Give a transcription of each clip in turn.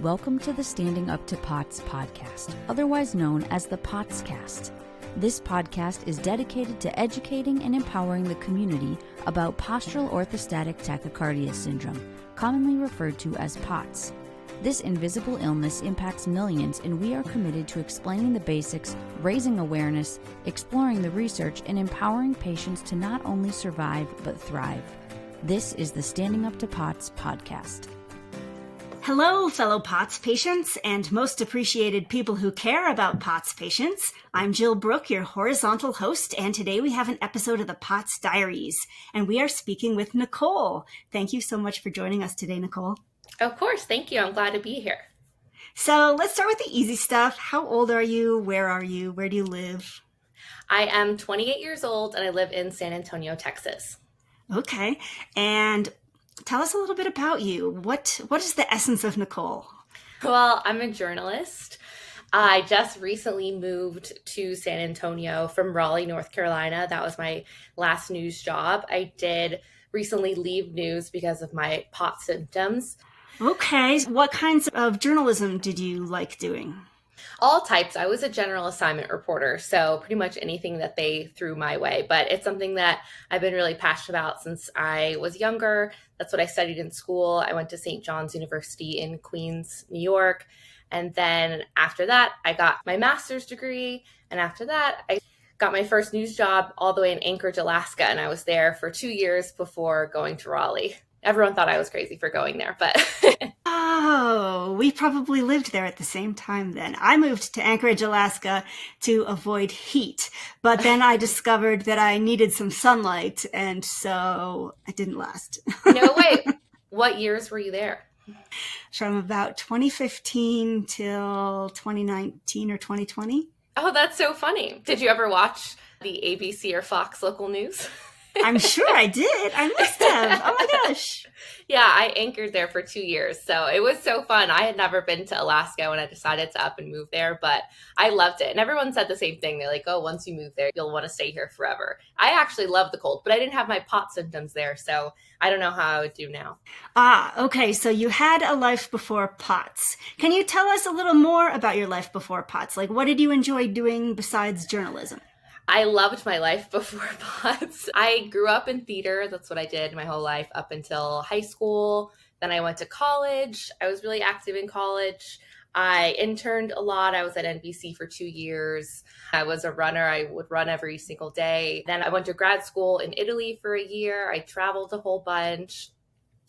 Welcome to the Standing Up to POTS podcast, otherwise known as the POTScast. This podcast is dedicated to educating and empowering the community about postural orthostatic tachycardia syndrome, commonly referred to as POTS. This invisible illness impacts millions, and we are committed to explaining the basics, raising awareness, exploring the research, and empowering patients to not only survive but thrive. This is the Standing Up to POTS podcast. Hello, fellow POTS patients and most appreciated people who care about POTS patients. I'm Jill Brooke, your horizontal host, and today we have an episode of the POTS Diaries, and we are speaking with Nicole. Thank you so much for joining us today, Nicole. Of course. Thank you. I'm glad to be here. So let's start with the easy stuff. How old are you? Where are you? Where do you live? I am 28 years old and I live in San Antonio, Texas. Okay. And tell us a little bit about you. What is the essence of Nicole? Well, I'm a journalist. I just recently moved to San Antonio from Raleigh, North Carolina. That was my last news job. I did recently leave news because of my POTS symptoms. Okay. What kinds of journalism did you like doing? All types. I was a general assignment reporter, so pretty much anything that they threw my way. But it's something that I've been really passionate about since I was younger. That's what I studied in school. I went to St. John's University in Queens, New York. And then after that, I got my master's degree. And after that, I got my first news job all the way in Anchorage, Alaska. And I was there for 2 years before going to Raleigh. Everyone thought I was crazy for going there, but... Oh, we probably lived there at the same time then. I moved to Anchorage, Alaska to avoid heat, but then I discovered that I needed some sunlight, and so it didn't last. No way. What years were you there? From about 2015 till 2019 or 2020. Oh, that's so funny. Did you ever watch the ABC or Fox local news? I'm sure I did. I must have. Oh my gosh. Yeah, I anchored there for 2 years. So it was so fun. I had never been to Alaska when I decided to up and move there, but I loved it. And everyone said the same thing. They're like, oh, once you move there, you'll want to stay here forever. I actually love the cold, but I didn't have my POTS symptoms there. So I don't know how I would do now. Okay. So you had a life before POTS. Can you tell us a little more about your life before POTS? Like, what did you enjoy doing besides journalism? I loved my life before POTS. I grew up in theater. That's what I did my whole life up until high school. Then I went to college. I was really active in college. I interned a lot. I was at NBC for 2 years. I was a runner. I would run every single day. Then I went to grad school in Italy for a year. I traveled a whole bunch.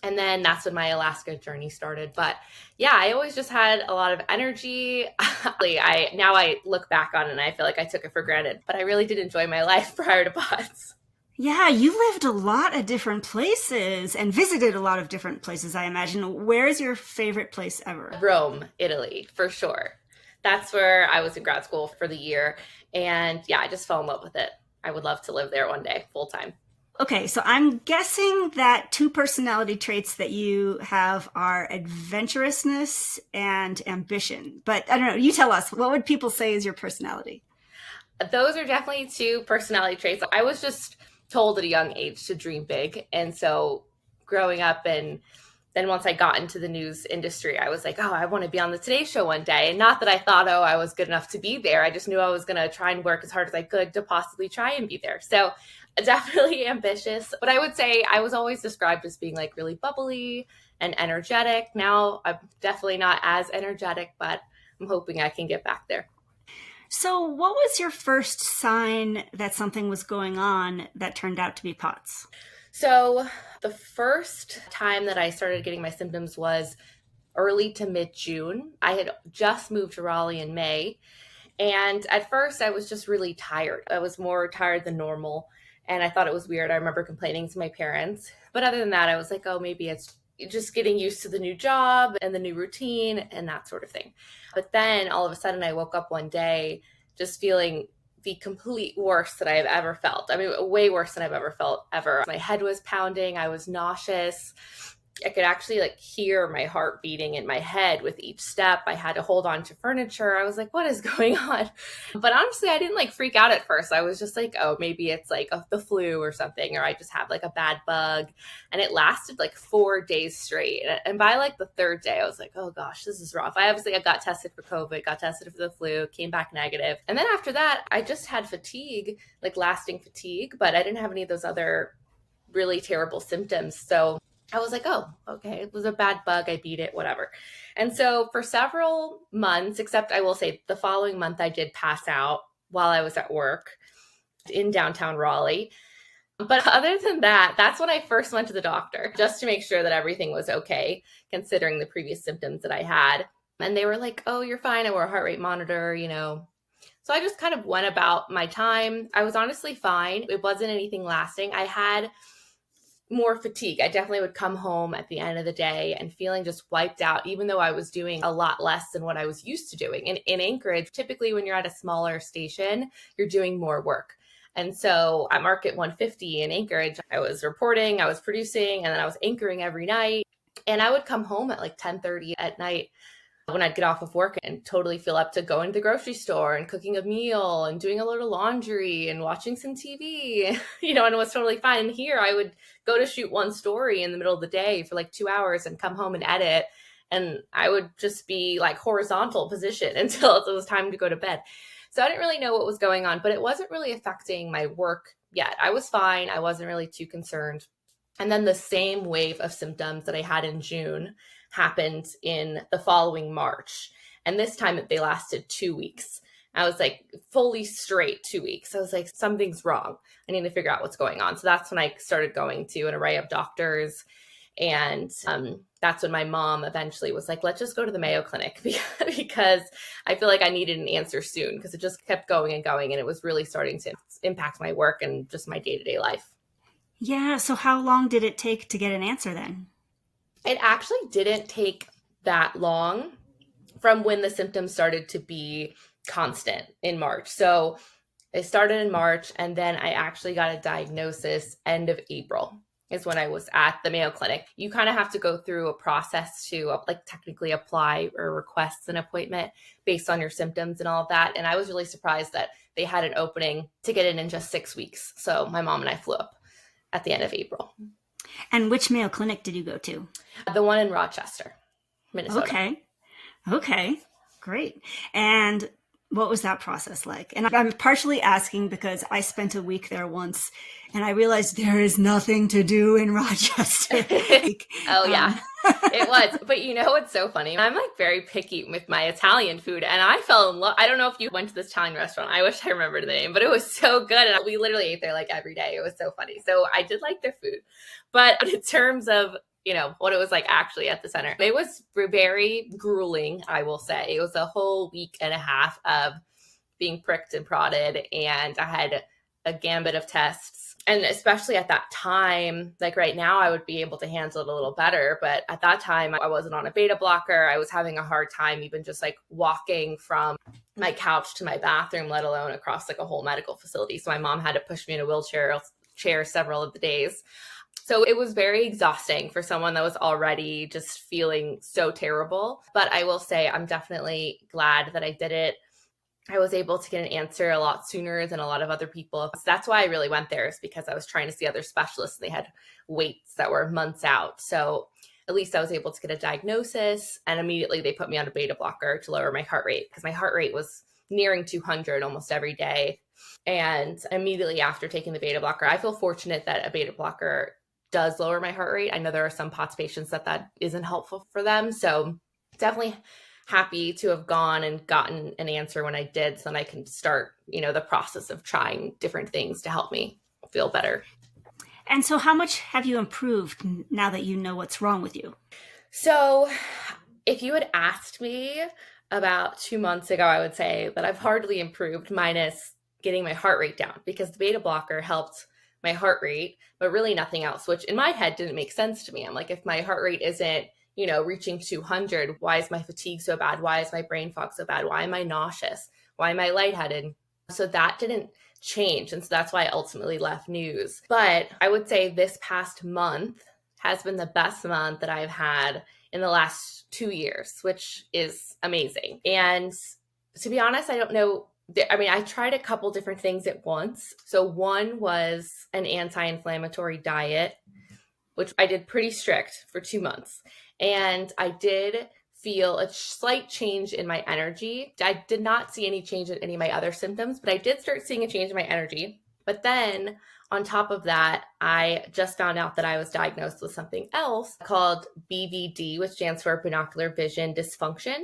And then that's when my Alaska journey started. But yeah, I always just had a lot of energy. Now I look back on it and I feel like I took it for granted. But I really did enjoy my life prior to POTS. Yeah, you lived a lot of different places and visited a lot of different places, I imagine. Where is your favorite place ever? Rome, Italy, for sure. That's where I was in grad school for the year. And yeah, I just fell in love with it. I would love to live there one day, full time. Okay, so I'm guessing that two personality traits that you have are adventurousness and ambition. But I don't know, you tell us, what would people say is your personality? Those are definitely two personality traits. I was just told at a young age to dream big. And so growing up and then once I got into the news industry, I was like, oh, I want to be on the Today Show one day. And not that I thought, oh, I was good enough to be there. I just knew I was going to try and work as hard as I could to possibly try and be there. So definitely ambitious. But I would say I was always described as being like really bubbly and energetic. Now I'm definitely not as energetic, but I'm hoping I can get back there. So what was your first sign that something was going on that turned out to be POTS? So the first time that I started getting my symptoms was early to mid-June. I had just moved to Raleigh in May. And at first I was just really tired. I was more tired than normal. And I thought it was weird. I remember complaining to my parents. But other than that, I was like, oh, maybe it's just getting used to the new job and the new routine and that sort of thing. But then all of a sudden I woke up one day just feeling the complete worst that I have ever felt. I mean, way worse than I've ever felt ever. My head was pounding. I was nauseous. I could actually like hear my heart beating in my head with each step. I had to hold on to furniture. I was like, what is going on? But honestly, I didn't like freak out at first. I was just like, oh, maybe it's like the flu or something, or I just have like a bad bug. And it lasted like 4 days straight. And by like the third day, I was like, oh gosh, this is rough. I got tested for COVID, got tested for the flu, came back negative. And then after that, I just had fatigue, like lasting fatigue, but I didn't have any of those other really terrible symptoms. So I was like, oh, okay, it was a bad bug. I beat it, whatever. And so for several months, except I will say the following month, I did pass out while I was at work in downtown Raleigh. But other than that, that's when I first went to the doctor just to make sure that everything was okay, considering the previous symptoms that I had. And they were like, oh, you're fine. I wore a heart rate monitor, So I just kind of went about my time. I was honestly fine. It wasn't anything lasting. I had more fatigue. I definitely would come home at the end of the day and feeling just wiped out, even though I was doing a lot less than what I was used to doing. In Anchorage, typically when you're at a smaller station, you're doing more work. And so at Market 150 in Anchorage, I was reporting, I was producing, and then I was anchoring every night. And I would come home at like 10:30 at night when I'd get off of work and totally feel up to going to the grocery store and cooking a meal and doing a little laundry and watching some TV, and it was totally fine. And here I would go to shoot one story in the middle of the day for like 2 hours and come home and edit. And I would just be like horizontal position until it was time to go to bed. So I didn't really know what was going on, but it wasn't really affecting my work yet. I was fine. I wasn't really too concerned. And then the same wave of symptoms that I had in June happened in the following March. And this time they lasted 2 weeks. I was like fully straight 2 weeks. I was like, something's wrong. I need to figure out what's going on. So that's when I started going to an array of doctors. And that's when my mom eventually was like, let's just go to the Mayo Clinic because I feel like I needed an answer soon because it just kept going and going. And it was really starting to impact my work and just my day-to-day life. Yeah. So how long did it take to get an answer then? It actually didn't take that long from when the symptoms started to be constant in March. So it started in March, and then I actually got a diagnosis end of April is when I was at the Mayo Clinic. You kind of have to go through a process to technically apply or request an appointment based on your symptoms and all of that. And I was really surprised that they had an opening to get in just 6 weeks. So my mom and I flew up at the end of April. And which Mayo Clinic did you go to? The one in Rochester, Minnesota. Okay, great. And what was that process like? And I'm partially asking because I spent a week there once and I realized there is nothing to do in Rochester. Oh, yeah, it was. But what's so funny? I'm like very picky with my Italian food, and I fell in love. I don't know if you went to this Italian restaurant. I wish I remembered the name, but it was so good. And we literally ate there like every day. It was so funny. So I did like their food. But in terms of what it was like actually at the center, it was very grueling, I will say. It was a whole week and a half of being pricked and prodded, and I had a gambit of tests. And especially at that time, like right now, I would be able to handle it a little better. But at that time, I wasn't on a beta blocker. I was having a hard time even just like walking from my couch to my bathroom, let alone across like a whole medical facility. So my mom had to push me in a wheelchair several of the days. So it was very exhausting for someone that was already just feeling so terrible. But I will say I'm definitely glad that I did it. I was able to get an answer a lot sooner than a lot of other people. So that's why I really went there, is because I was trying to see other specialists. They had waits that were months out. So at least I was able to get a diagnosis, and immediately they put me on a beta blocker to lower my heart rate because my heart rate was nearing 200 almost every day. And immediately after taking the beta blocker, I feel fortunate that a beta blocker does lower my heart rate. I know there are some POTS patients that isn't helpful for them. So definitely happy to have gone and gotten an answer when I did, so then I can start, the process of trying different things to help me feel better. And so how much have you improved now that you know what's wrong with you? So if you had asked me about 2 months ago, I would say that I've hardly improved, minus getting my heart rate down, because the beta blocker helped my heart rate, but really nothing else, which in my head didn't make sense to me. I'm like, if my heart rate isn't reaching 200, why is my fatigue so bad? Why is my brain fog so bad? Why am I nauseous? Why am I lightheaded? So that didn't change. And so that's why I ultimately left news. But I would say this past month has been the best month that I've had in the last 2 years, which is amazing. And to be honest, I don't know. I mean, I tried a couple different things at once. So one was an anti-inflammatory diet, which I did pretty strict for 2 months. And I did feel a slight change in my energy. I did not see any change in any of my other symptoms, but I did start seeing a change in my energy. But then on top of that, I just found out that I was diagnosed with something else called BVD, which stands for binocular vision dysfunction.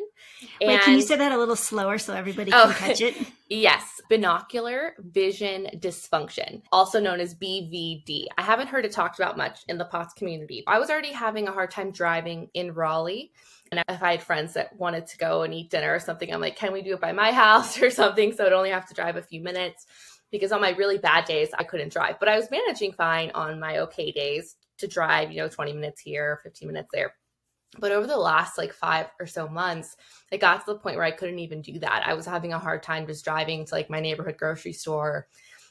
Wait, can you say that a little slower so everybody can catch it? Yes, binocular vision dysfunction, also known as BVD. I haven't heard it talked about much in the POTS community. I was already having a hard time driving in Raleigh. And if I had friends that wanted to go and eat dinner or something, I'm like, can we do it by my house or something? So I'd only have to drive a few minutes. Because on my really bad days, I couldn't drive. But I was managing fine on my okay days to drive, 20 minutes here, 15 minutes there. But over the last 5 or so months, it got to the point where I couldn't even do that. I was having a hard time just driving to my neighborhood grocery store.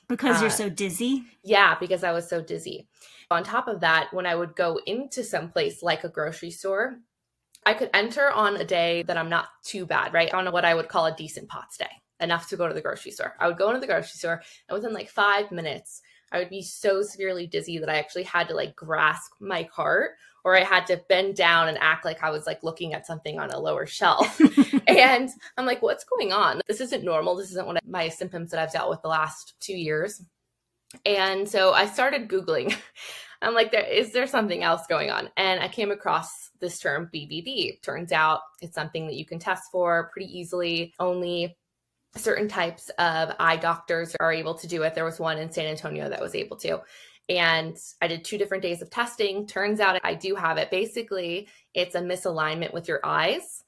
Because you're so dizzy? Yeah, because I was so dizzy. On top of that, when I would go into some place like a grocery store, I could enter on a day that I'm not too bad, right? On what I would call a decent POTS day. Enough to go to the grocery store. I would go into the grocery store, and within 5 minutes, I would be so severely dizzy that I actually had to grasp my cart, or I had to bend down and act like I was looking at something on a lower shelf. And I'm like, what's going on? This isn't normal. This isn't one of my symptoms that I've dealt with the last 2 years. And so I started Googling. I'm like, is there something else going on? And I came across this term BVD. Turns out it's something that you can test for pretty easily. Only certain types of eye doctors are able to do it. There was one in San Antonio that was able to. And I did 2 different days of testing. Turns out I do have it. Basically, it's a misalignment with your eyes.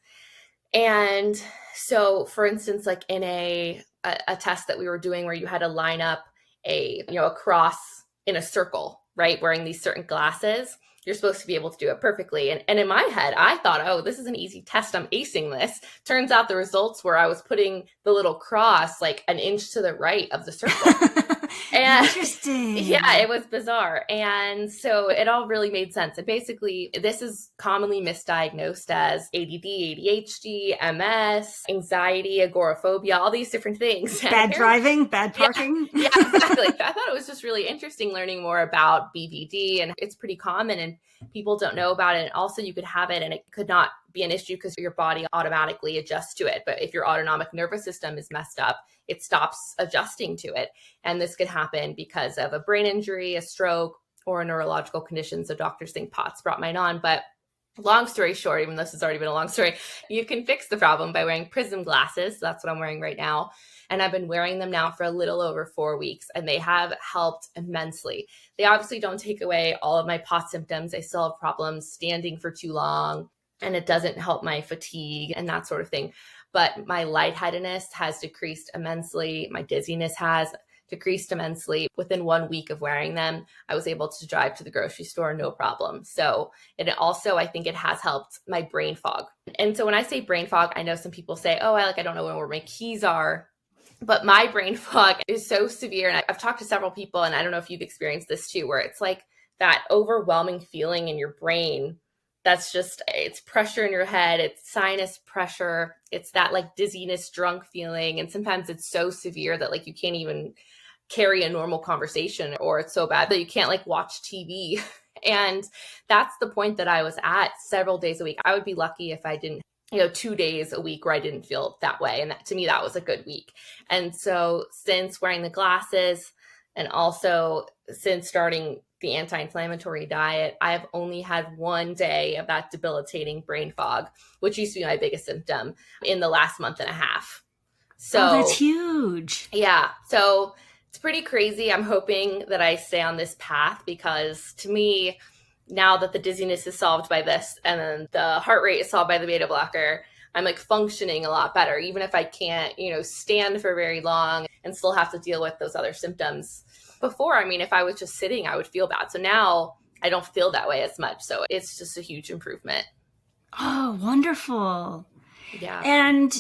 And so, for instance, in a test that we were doing where you had to line up a cross in a circle, right? Wearing these certain glasses, you're supposed to be able to do it perfectly. And in my head, I thought, oh, this is an easy test. I'm acing this. Turns out the results were I was putting the little cross an inch to the right of the circle. And interesting. Yeah, it was bizarre. And so it all really made sense. And basically, this is commonly misdiagnosed as ADD, ADHD, MS, anxiety, agoraphobia, all these different things. Bad driving, bad parking. Yeah, exactly. I thought it was just really interesting learning more about BVD, and it's pretty common and people don't know about it. And also you could have it and it could not be an issue because your body automatically adjusts to it. But if your autonomic nervous system is messed up, it stops adjusting to it. And this could happen because of a brain injury, a stroke, or a neurological condition. So doctors think POTS brought mine on. But long story short, even though this has already been a long story, you can fix the problem by wearing prism glasses. So that's what I'm wearing right now. And I've been wearing them now for a little over 4 weeks, and they have helped immensely. They obviously don't take away all of my POTS symptoms. I still have problems standing for too long, and it doesn't help my fatigue and that sort of thing. But my lightheadedness has decreased immensely. My dizziness has decreased immensely. Within 1 week of wearing them, I was able to drive to the grocery store, no problem. So it also, I think it has helped my brain fog. And so when I say brain fog, I know some people say, oh, I don't know where my keys are. But my brain fog is so severe. And I've talked to several people, and I don't know if you've experienced this too, where it's that overwhelming feeling in your brain. That's just, it's pressure in your head. It's sinus pressure. It's that dizziness, drunk feeling. And sometimes it's so severe that you can't even carry a normal conversation, or it's so bad that you can't watch TV. And that's the point that I was at several days a week. I would be lucky if I didn't 2 days a week where I didn't feel that way. And that, to me, that was a good week. And so since wearing the glasses and also since starting the anti-inflammatory diet, I have only had 1 day of that debilitating brain fog, which used to be my biggest symptom, in the last month and a half. So that's huge. Yeah. So it's pretty crazy. I'm hoping that I stay on this path because to me, now that the dizziness is solved by this and then the heart rate is solved by the beta blocker, I'm functioning a lot better, even if I can't, stand for very long and still have to deal with those other symptoms. Before, if I was just sitting, I would feel bad. So now I don't feel that way as much. So it's just a huge improvement. Oh, wonderful. Yeah. And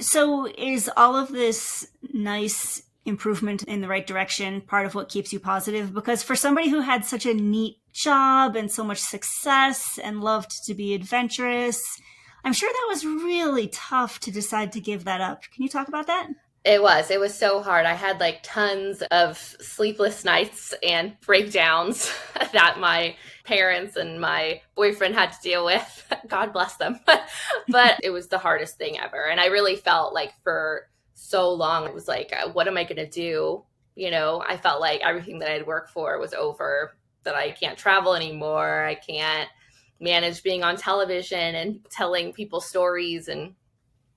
so is all of this nice improvement in the right direction part of what keeps you positive? Because for somebody who had such a neat job and so much success and loved to be adventurous. I'm sure that was really tough to decide to give that up. Can you talk about that? It was so hard. I had like tons of sleepless nights and breakdowns that my parents and my boyfriend had to deal with. God bless them. But it was the hardest thing ever. And I really felt like for so long, it was like, what am I going to do? You know, I felt like everything that I had worked for was over, that I can't travel anymore. I can't manage being on television and telling people stories and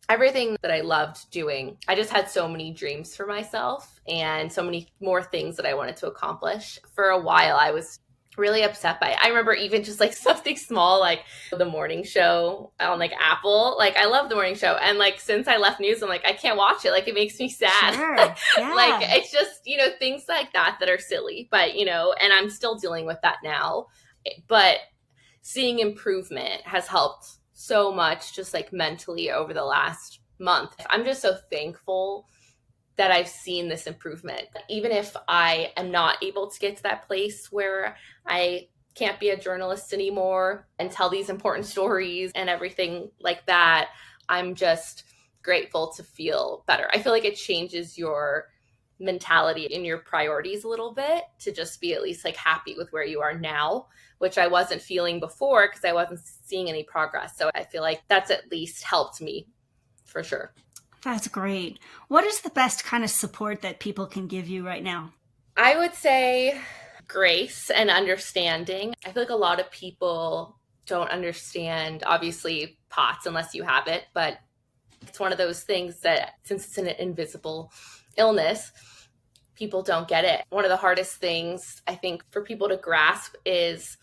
everything that I loved doing. I just had so many dreams for myself and so many more things that I wanted to accomplish. For a while, I was really upset by it. I remember even just like something small, like the morning show on like Apple. Like I love the morning show. And like, since I left news, I'm like, I can't watch it. Like it makes me sad. Sure. Yeah. Like it's just, you know, things like that are silly, but you know, and I'm still dealing with that now, but seeing improvement has helped so much just like mentally over the last month. I'm just so thankful that I've seen this improvement. Even if I am not able to get to that place where I can't be a journalist anymore and tell these important stories and everything like that, I'm just grateful to feel better. I feel like it changes your mentality and your priorities a little bit to just be at least like happy with where you are now, which I wasn't feeling before because I wasn't seeing any progress. So I feel like that's at least helped me for sure. That's great. What is the best kind of support that people can give you right now? I would say grace and understanding. I feel like a lot of people don't understand, obviously, POTS unless you have it, but it's one of those things that since it's an invisible illness, people don't get it. One of the hardest things I think for people to grasp is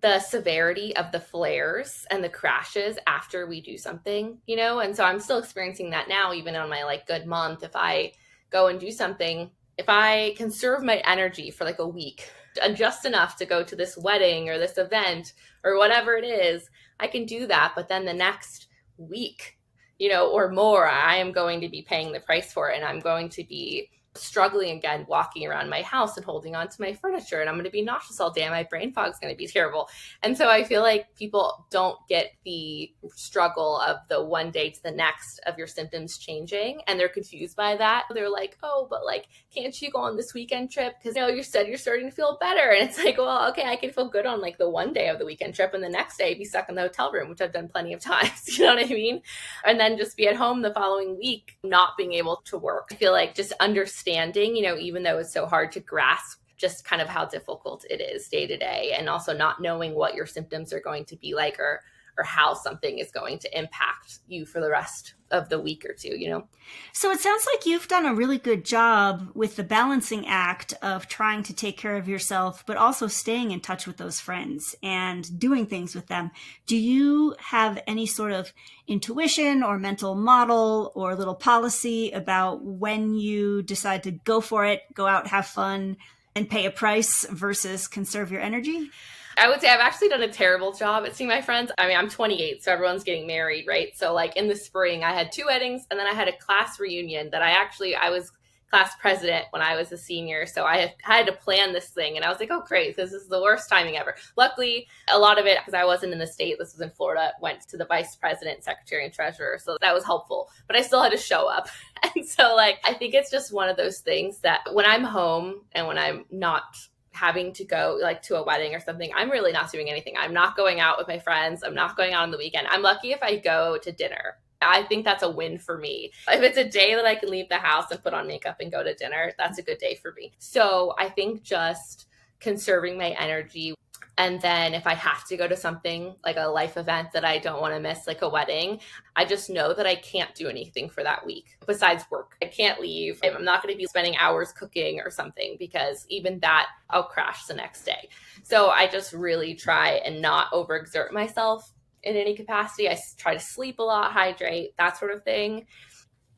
the severity of the flares and the crashes after we do something, you know? And so I'm still experiencing that now, even on my like good month. If I go and do something, if I conserve my energy for like a week and just enough to go to this wedding or this event or whatever it is, I can do that. But then the next week, you know, or more, I am going to be paying the price for it. And I'm going to be struggling again, walking around my house and holding on to my furniture. And I'm going to be nauseous all day. And my brain fog is going to be terrible. And so I feel like people don't get the struggle of the one day to the next of your symptoms changing. And they're confused by that. They're like, oh, but like, can't you go on this weekend trip? Because, you know, you said you're starting to feel better. And it's like, well, okay, I can feel good on like the one day of the weekend trip. And the next day be stuck in the hotel room, which I've done plenty of times. You know what I mean? And then just be at home the following week, not being able to work. I feel like just understanding, you know, even though it's so hard to grasp, just kind of how difficult it is day to day, and also not knowing what your symptoms are going to be like or how something is going to impact you for the rest of the week or two, you know? So it sounds like you've done a really good job with the balancing act of trying to take care of yourself, but also staying in touch with those friends and doing things with them. Do you have any sort of intuition or mental model or little policy about when you decide to go for it, go out, have fun, and pay a price versus conserve your energy? I would say I've actually done a terrible job at seeing my friends. I mean, I'm 28, so everyone's getting married, right? So like in the spring, I had 2 weddings, and then I had a class reunion that I was class president when I was a senior. So I had to plan this thing, and I was like, oh, great, this is the worst timing ever. Luckily, a lot of it, because I wasn't in the state, this was in Florida, went to the vice president, secretary, and treasurer. So that was helpful, but I still had to show up. And so like, I think it's just one of those things that when I'm home and when I'm not having to go like to a wedding or something, I'm really not doing anything. I'm not going out with my friends. I'm not going out on the weekend. I'm lucky if I go to dinner. I think that's a win for me. If it's a day that I can leave the house and put on makeup and go to dinner, that's a good day for me. So I think just conserving my energy. And then if I have to go to something like a life event that I don't want to miss, like a wedding, I just know that I can't do anything for that week besides work. I can't leave. I'm not going to be spending hours cooking or something, because even that, I'll crash the next day. So I just really try and not overexert myself in any capacity. I try to sleep a lot, hydrate, that sort of thing.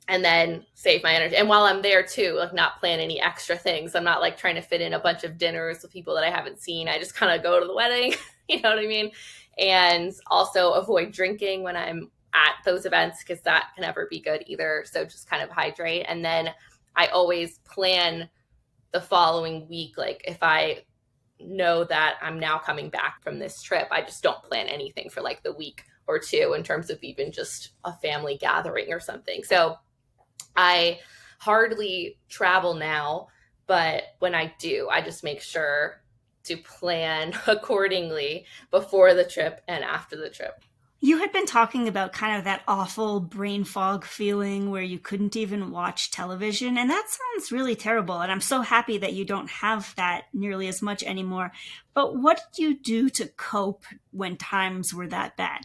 And then save my energy. And while I'm there too, like not plan any extra things. I'm not like trying to fit in a bunch of dinners with people that I haven't seen. I just kind of go to the wedding, you know what I mean? And also avoid drinking when I'm at those events, because that can never be good either. So just kind of hydrate. And then I always plan the following week. Like if I know that I'm now coming back from this trip. I just don't plan anything for like the week or two in terms of even just a family gathering or something. So I hardly travel now, but when I do, I just make sure to plan accordingly before the trip and after the trip. You had been talking about kind of that awful brain fog feeling where you couldn't even watch television, and that sounds really terrible. And I'm so happy that you don't have that nearly as much anymore. But what did you do to cope when times were that bad?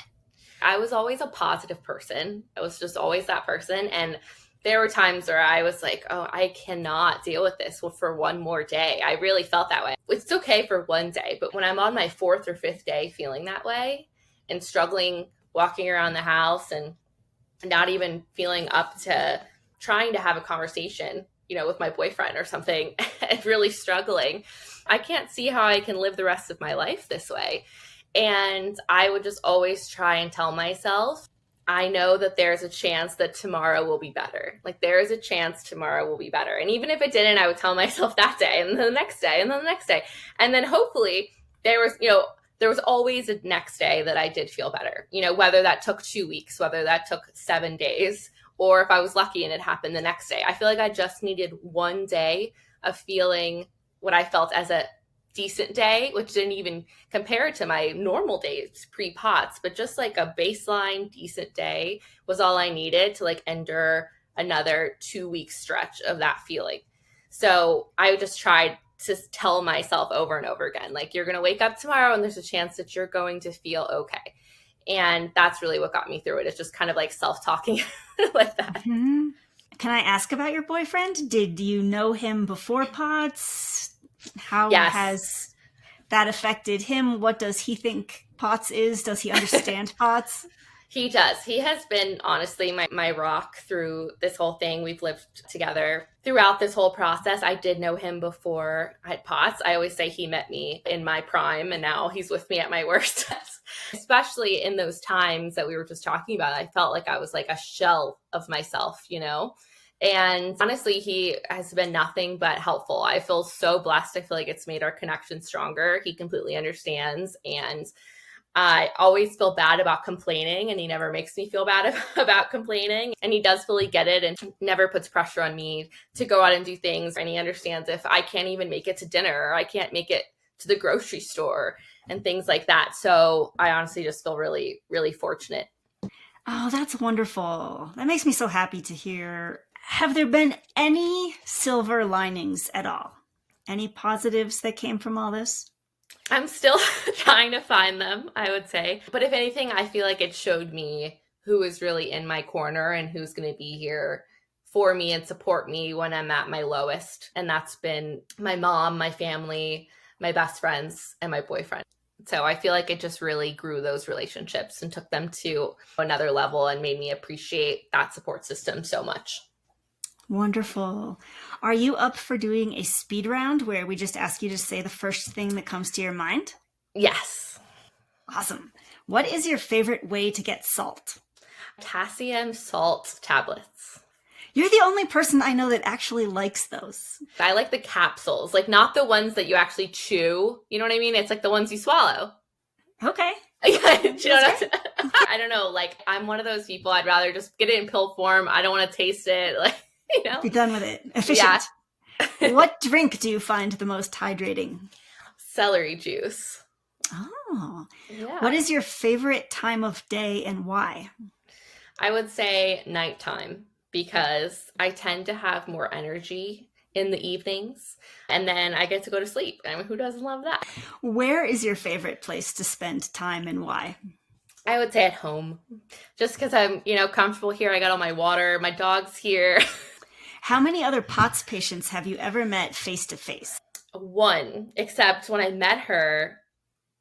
I was always a positive person. I was just always that person. And there were times where I was like, oh, I cannot deal with this for one more day. I really felt that way. It's okay for one day, but when I'm on my 4th or 5th day feeling that way and struggling, walking around the house and not even feeling up to trying to have a conversation, with my boyfriend or something, and really struggling, I can't see how I can live the rest of my life this way. And I would just always try and tell myself, I know that there's a chance that tomorrow will be better. Like there is a chance tomorrow will be better. And even if it didn't, I would tell myself that day and then the next day and then the next day. And then hopefully there was always a next day that I did feel better, whether that took 2 weeks, whether that took 7 days, or if I was lucky and it happened the next day. I feel like I just needed one day of feeling what I felt as a decent day, which didn't even compare to my normal days pre-POTS, but just like a baseline decent day was all I needed to like endure another 2-week stretch of that feeling. So I just tried to tell myself over and over again, like, you're going to wake up tomorrow and there's a chance that you're going to feel okay. And that's really what got me through it. It's just kind of like self-talking like that. Mm-hmm. Can I ask about your boyfriend? Did you know him before POTS? How has that affected him? What does he think POTS is? Does he understand POTS? He does. He has been, honestly, my rock through this whole thing. We've lived together throughout this whole process. I did know him before I had POTS. I always say he met me in my prime, and now he's with me at my worst. Especially in those times that we were just talking about, I felt like I was like a shell of myself, And honestly, he has been nothing but helpful. I feel so blessed. I feel like it's made our connection stronger. He completely understands. And I always feel bad about complaining, and he never makes me feel bad about complaining. And he does fully get it and never puts pressure on me to go out and do things. And he understands if I can't even make it to dinner or I can't make it to the grocery store and things like that. So I honestly just feel really, really fortunate. Oh, that's wonderful. That makes me so happy to hear. Have there been any silver linings at all? Any positives that came from all this? I'm still trying to find them, I would say. But if anything, I feel like it showed me who is really in my corner and who's going to be here for me and support me when I'm at my lowest. And that's been my mom, my family, my best friends, and my boyfriend. So I feel like it just really grew those relationships and took them to another level and made me appreciate that support system so much. Wonderful. Are you up for doing a speed round where we just ask you to say the first thing that comes to your mind? Yes. Awesome. What is your favorite way to get salt? Potassium salt tablets. You're the only person I know that actually likes those. I like the capsules, like not the ones that you actually chew. You know what I mean? It's like the ones you swallow. Okay. I don't know. Like, I'm one of those people, I'd rather just get it in pill form. I don't want to taste it. Like, Be done with it. Efficient. Yeah. What drink do you find the most hydrating? Celery juice. Oh. Yeah. What is your favorite time of day and why? I would say nighttime, because I tend to have more energy in the evenings, and then I get to go to sleep. I mean, who doesn't love that? Where is your favorite place to spend time and why? I would say at home, just because I'm, comfortable here. I got all my water, my dog's here. How many other POTS patients have you ever met face to face? One, except when I met her,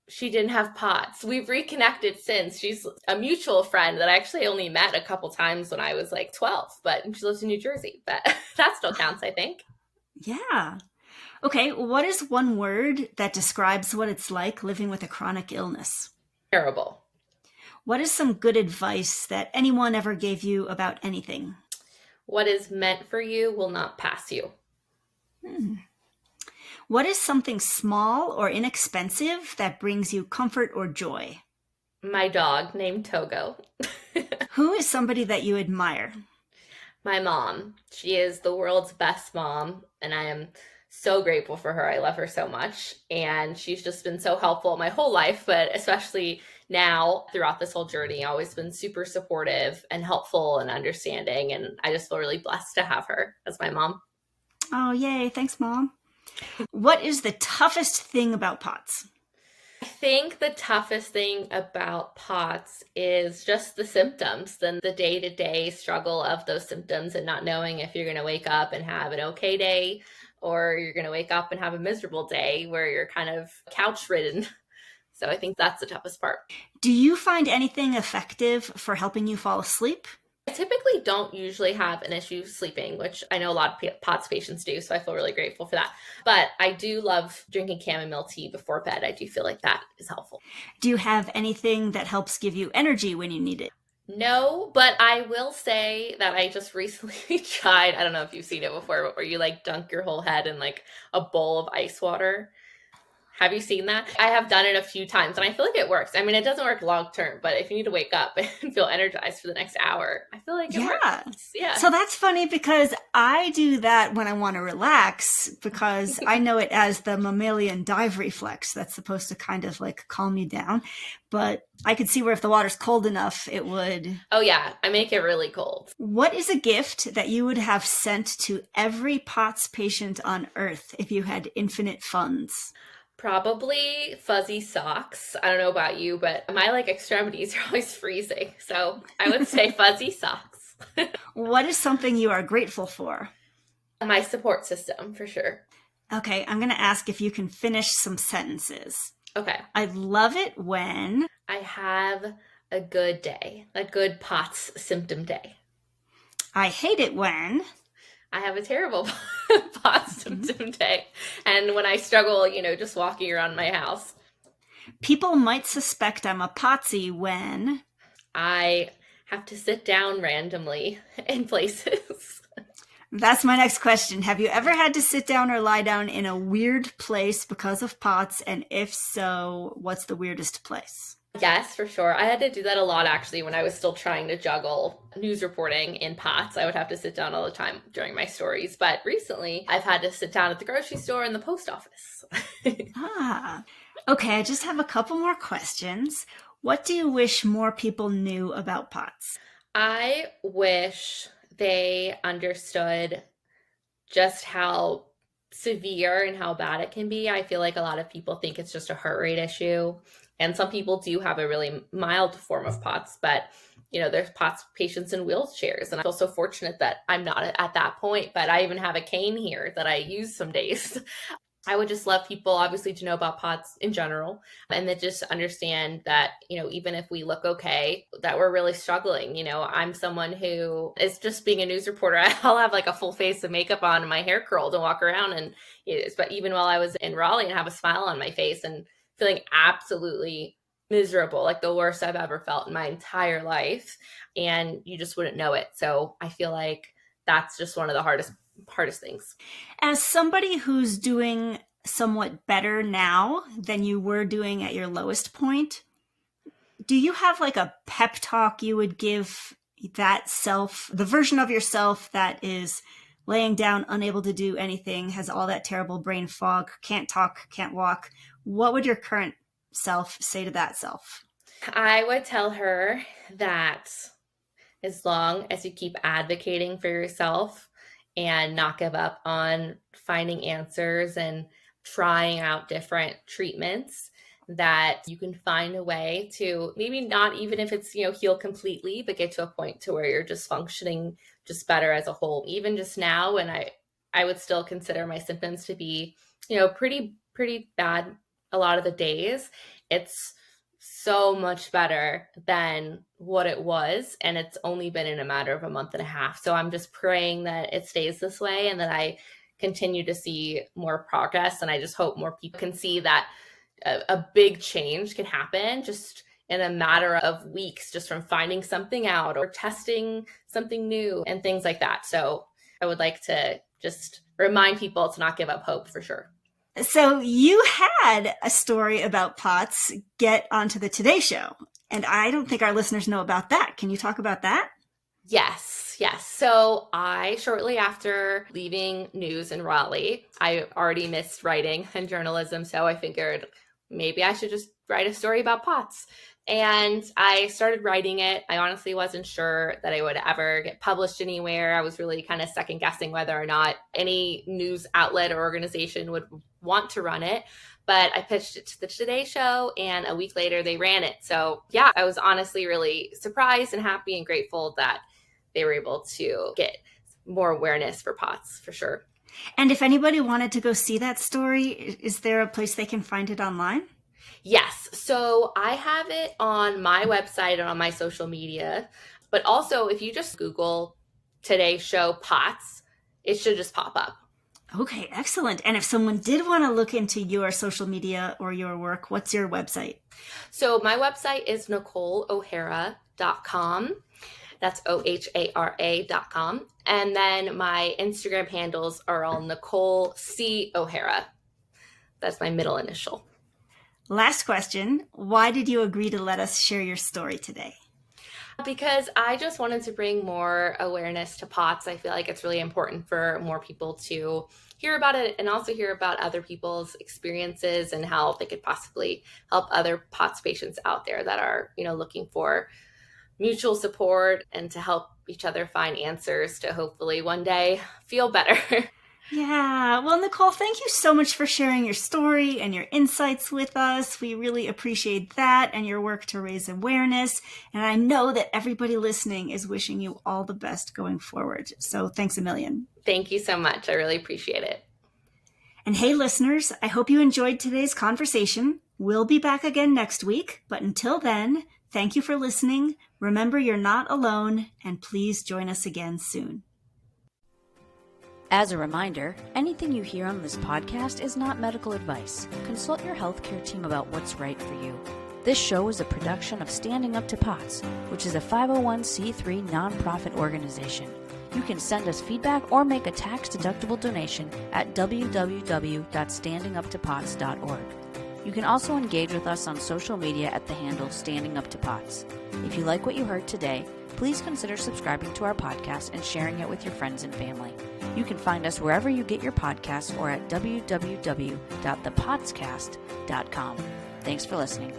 she didn't have POTS. We've reconnected since. She's a mutual friend that I actually only met a couple times when I was like 12, but she lives in New Jersey. But that still counts, I think. Yeah. Okay, what is one word that describes what it's like living with a chronic illness? Terrible. What is some good advice that anyone ever gave you about anything? What is meant for you will not pass you. What is something small or inexpensive that brings you comfort or joy? My dog named Togo. Who is somebody that you admire? My mom. She is the world's best mom, and I am so grateful for her. I love her so much, and she's just been so helpful my whole life, but especially now throughout this whole journey, always been super supportive and helpful and understanding, and I just feel really blessed to have her as my mom. Oh, yay. Thanks, Mom. What is the toughest thing about POTS? I think the toughest thing about POTS is just the symptoms, then the day-to-day struggle of those symptoms and not knowing if you're going to wake up and have an okay day or you're going to wake up and have a miserable day where you're kind of couch ridden. So I think that's the toughest part. Do you find anything effective for helping you fall asleep? I typically don't usually have an issue sleeping, which I know a lot of POTS patients do, so I feel really grateful for that. But I do love drinking chamomile tea before bed. I do feel like that is helpful. Do you have anything that helps give you energy when you need it? No, but I will say that I just recently tried, I don't know if you've seen it before, but where you like dunk your whole head in like a bowl of ice water. Have you seen that? I have done it a few times and I feel like it works. I mean, it doesn't work long term, but if you need to wake up and feel energized for the next hour, I feel like it works. Yeah. So that's funny because I do that when I want to relax because I know it as the mammalian dive reflex that's supposed to kind of like calm you down. But I could see where if the water's cold enough, it would. Oh, yeah. I make it really cold. What is a gift that you would have sent to every POTS patient on Earth if you had infinite funds? Probably fuzzy socks. I don't know about you, but my like extremities are always freezing. So I would say fuzzy socks. What is something you are grateful for? My support system, for sure. Okay, I'm going to ask if you can finish some sentences. Okay. I love it when I have a good day, a good POTS symptom day. I hate it when I have a terrible POTS symptom day. And when I struggle, just walking around my house. People might suspect I'm a potsy when I have to sit down randomly in places. That's my next question. Have you ever had to sit down or lie down in a weird place because of POTS? And if so, what's the weirdest place? Yes, for sure. I had to do that a lot, actually, when I was still trying to juggle news reporting in POTS. I would have to sit down all the time during my stories. But recently, I've had to sit down at the grocery store and the post office. Okay, I just have a couple more questions. What do you wish more people knew about POTS? I wish they understood just how severe and how bad it can be. I feel like a lot of people think it's just a heart rate issue. And some people do have a really mild form of POTS, but there's POTS patients in wheelchairs. And I feel so fortunate that I'm not at that point, but I even have a cane here that I use some days. I would just love people obviously to know about POTS in general and that just understand that, even if we look okay, that we're really struggling. I'm someone who is just being a news reporter. I'll have like a full face of makeup on and my hair curled and walk around. And but even while I was in Raleigh and have a smile on my face and feeling absolutely miserable, like the worst I've ever felt in my entire life. And you just wouldn't know it. So I feel like that's just one of the hardest things. As somebody who's doing somewhat better now than you were doing at your lowest point, do you have like a pep talk you would give that self, the version of yourself that is laying down, unable to do anything, has all that terrible brain fog, can't talk, can't walk? What would your current self say to that self? I would tell her that as long as you keep advocating for yourself and not give up on finding answers and trying out different treatments, that you can find a way to maybe not even if it's, heal completely, but get to a point to where you're just functioning just better as a whole. Even just now, when I would still consider my symptoms to be, pretty bad a lot of the days, it's so much better than what it was. And it's only been in a matter of a month and a half. So I'm just praying that it stays this way and that I continue to see more progress. And I just hope more people can see that a big change can happen just in a matter of weeks, just from finding something out or testing something new and things like that. So I would like to just remind people to not give up hope for sure. So you had a story about POTS get onto the Today Show, and I don't think our listeners know about that. Can you talk about that? Yes. So I, shortly after leaving news in Raleigh, I already missed writing and journalism. So I figured maybe I should just write a story about POTS. And I started writing it. I honestly wasn't sure that I would ever get published anywhere. I was really kind of second guessing whether or not any news outlet or organization would want to run it. But I pitched it to the Today Show, and a week later they ran it. So yeah, I was honestly really surprised and happy and grateful that they were able to get more awareness for POTS, for sure. And if anybody wanted to go see that story, is there a place they can find it online? Yes. So I have it on my website and on my social media. But also, if you just Google Today Show POTS, it should just pop up. Okay, excellent. And if someone did want to look into your social media or your work, what's your website? So my website is NicoleO'Hara.com. That's OHARA.com. And then my Instagram handles are all Nicole C. O'Hara. That's my middle initial. Last question. Why did you agree to let us share your story today? Because I just wanted to bring more awareness to POTS. I feel like it's really important for more people to hear about it and also hear about other people's experiences and how they could possibly help other POTS patients out there that are, looking for mutual support and to help each other find answers to hopefully one day feel better. Yeah. Well, Nicole, thank you so much for sharing your story and your insights with us. We really appreciate that and your work to raise awareness. And I know that everybody listening is wishing you all the best going forward. So thanks a million. Thank you so much. I really appreciate it. And hey, listeners, I hope you enjoyed today's conversation. We'll be back again next week. But until then, thank you for listening. Remember, you're not alone, and please join us again soon. As a reminder, anything you hear on this podcast is not medical advice. Consult your healthcare team about what's right for you. This show is a production of Standing Up to POTS, which is a 501c3 nonprofit organization. You can send us feedback or make a tax-deductible donation at www.standinguptopots.org. You can also engage with us on social media at the handle Standing Up to POTS. If you like what you heard today, please consider subscribing to our podcast and sharing it with your friends and family. You can find us wherever you get your podcasts or at www.thepotscast.com. Thanks for listening.